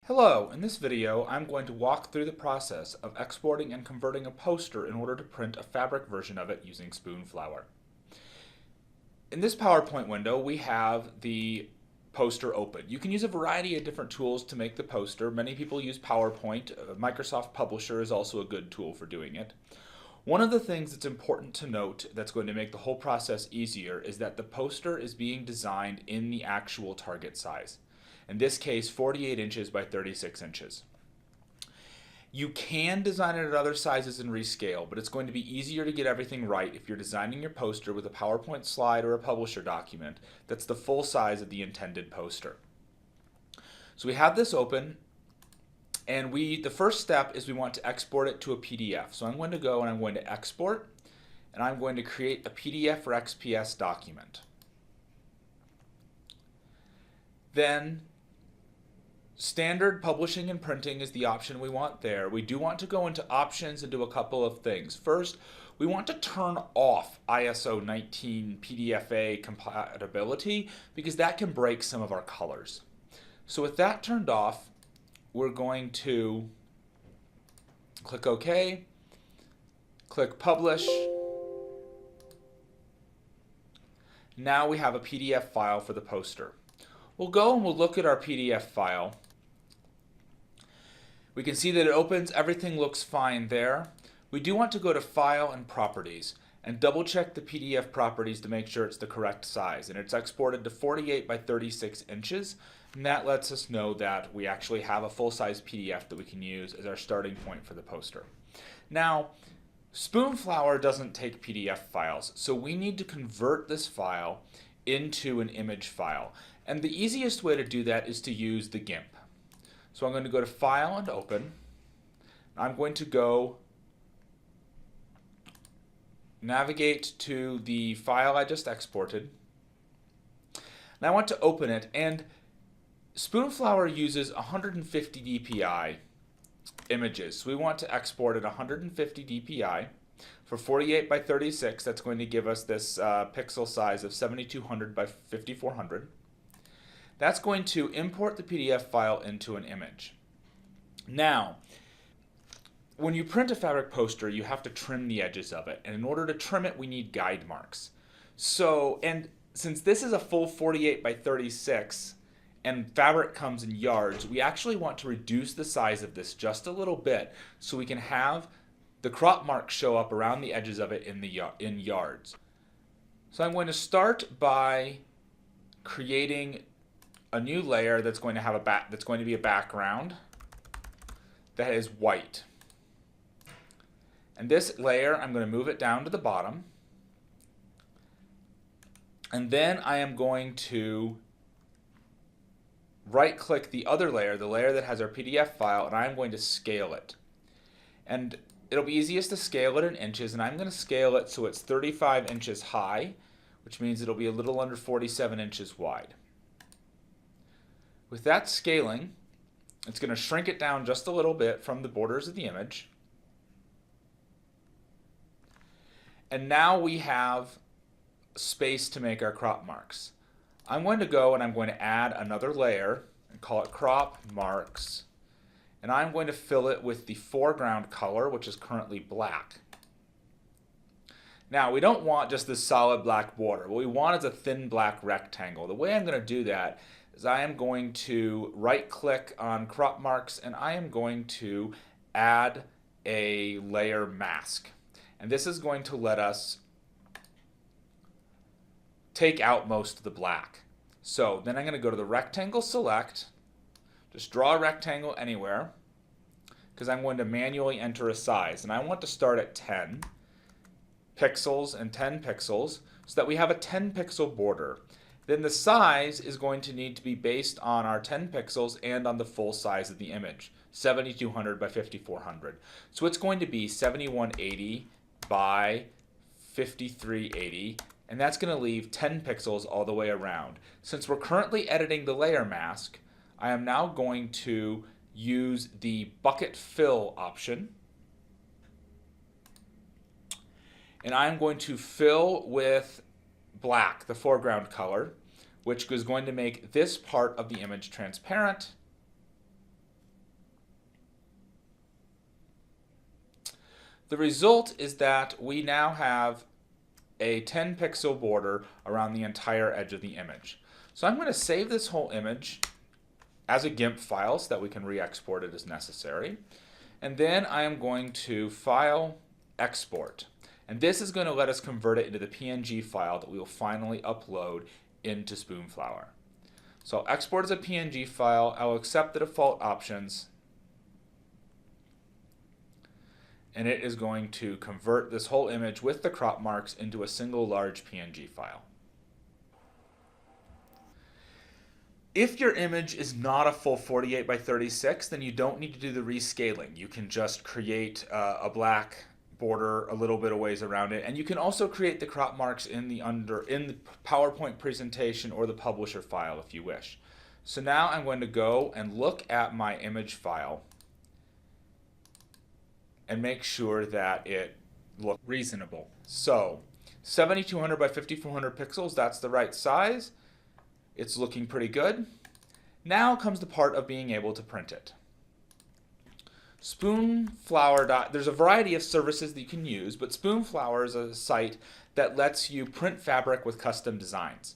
Hello, in this video I'm going to walk through the process of exporting and converting a poster in order to print a fabric version of it using Spoonflower. In this PowerPoint window we have the poster open. You can use a variety of different tools to make the poster. Many people use PowerPoint. Microsoft Publisher is also a good tool for doing it. One of the things that's important to note that's going to make the whole process easier is that the poster is being designed in the actual target size. In this case, 48 inches by 36 inches. You can design it at other sizes and rescale, but it's going to be easier to get everything right if you're designing your poster with a PowerPoint slide or a publisher document that's the full size of the intended poster. So we have this open, and the first step is we want to export it to a PDF. So I'm going to go and I'm going to export, and I'm going to create a PDF or XPS document. Then standard publishing and printing is the option we want there. We do want to go into options and do a couple of things. First, we want to turn off ISO 19 PDFA compatibility because that can break some of our colors. So with that turned off, we're going to click OK, click Publish. Now we have a PDF file for the poster. We'll go and we'll look at our PDF file. We can see that it opens, everything looks fine there. We do want to go to File and Properties and double check the PDF properties to make sure it's the correct size. And it's exported to 48 by 36 inches. And that lets us know that we actually have a full-size PDF that we can use as our starting point for the poster. Now, Spoonflower doesn't take PDF files, so we need to convert this file into an image file. And the easiest way to do that is to use the GIMP. So I'm going to go to File and Open. I'm going to go navigate to the file I just exported. And I want to open it, and Spoonflower uses 150 dpi images. So we want to export at 150 dpi for 48 by 36. That's going to give us this pixel size of 7200 by 5400. That's going to import the PDF file into an image. Now, when you print a fabric poster, you have to trim the edges of it. And in order to trim it, we need guide marks. And since this is a full 48 by 36 and fabric comes in yards, we actually want to reduce the size of this just a little bit so we can have the crop marks show up around the edges of it in yards. So I'm going to start by creating a new layer that's going to have that's going to be a background that is white. And this layer, I'm going to move it down to the bottom. And then I am going to right-click the other layer, the layer that has our PDF file, and I'm going to scale it. And it'll be easiest to scale it in inches, and I'm going to scale it so it's 35 inches high, which means it'll be a little under 47 inches wide. With that scaling, it's going to shrink it down just a little bit from the borders of the image. And now we have space to make our crop marks. I'm going to go and I'm going to add another layer and call it Crop Marks. And I'm going to fill it with the foreground color, which is currently black. Now, we don't want just this solid black border. What we want is a thin black rectangle. The way I'm going to do that is I am going to right-click on Crop Marks, and I am going to add a layer mask. And this is going to let us take out most of the black. So then I'm going to go to the Rectangle Select, just draw a rectangle anywhere, because I'm going to manually enter a size. And I want to start at 10 pixels and 10 pixels so that we have a 10 pixel border. Then the size is going to need to be based on our 10 pixels and on the full size of the image, 7200 by 5400. So it's going to be 7180 by 5380, and that's going to leave 10 pixels all the way around. Since we're currently editing the layer mask, I am now going to use the bucket fill option, and I'm going to fill with black, the foreground color, which is going to make this part of the image transparent. The result is that we now have a 10 pixel border around the entire edge of the image. So I'm going to save this whole image as a GIMP file so that we can re-export it as necessary. And then I am going to File, Export. And this is going to let us convert it into the PNG file that we will finally upload into Spoonflower. So I'll export as a PNG file. I'll accept the default options. And it is going to convert this whole image with the crop marks into a single large PNG file. If your image is not a full 48 by 36, then you don't need to do the rescaling. You can just create a black border a little bit of ways around it, and you can also create the crop marks in the PowerPoint presentation or the publisher file if you wish. So now I'm going to go and look at my image file and make sure that it looks reasonable. So 7200 by 5400 pixels, that's the right size. It's looking pretty good. Now comes the part of being able to print it. Spoonflower. There's a variety of services that you can use, but Spoonflower is a site that lets you print fabric with custom designs.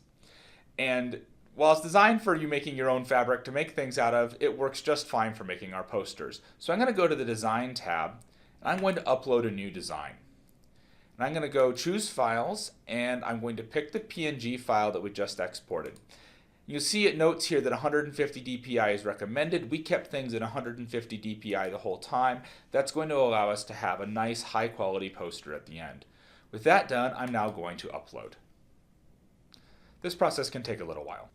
And while it's designed for you making your own fabric to make things out of, it works just fine for making our posters. So I'm going to go to the Design tab, and I'm going to upload a new design. And I'm going to go Choose Files, and I'm going to pick the PNG file that we just exported. You'll see it notes here that 150 dpi is recommended. We kept things at 150 dpi the whole time. That's going to allow us to have a nice high quality poster at the end. With that done, I'm now going to upload. This process can take a little while.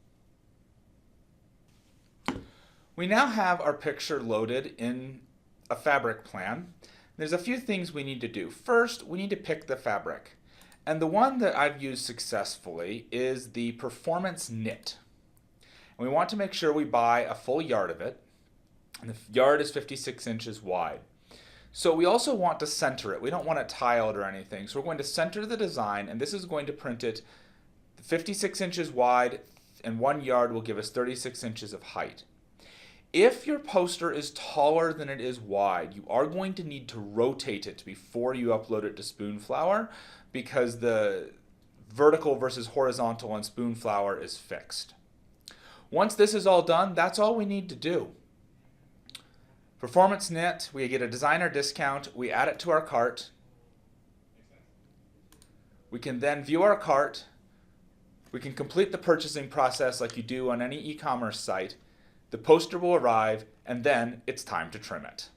We now have our picture loaded in a fabric plan. There's a few things we need to do. First, we need to pick the fabric. And the one that I've used successfully is the Performance Knit. And we want to make sure we buy a full yard of it. And the yard is 56 inches wide. So we also want to center it. We don't want it tiled or anything. So we're going to center the design, and this is going to print it 56 inches wide, and 1 yard will give us 36 inches of height. If your poster is taller than it is wide, you are going to need to rotate it before you upload it to Spoonflower, because the vertical versus horizontal on Spoonflower is fixed. Once this is all done, that's all we need to do. Performance Knit, we get a designer discount, we add it to our cart. We can then view our cart. We can complete the purchasing process like you do on any e-commerce site. The poster will arrive, and then it's time to trim it.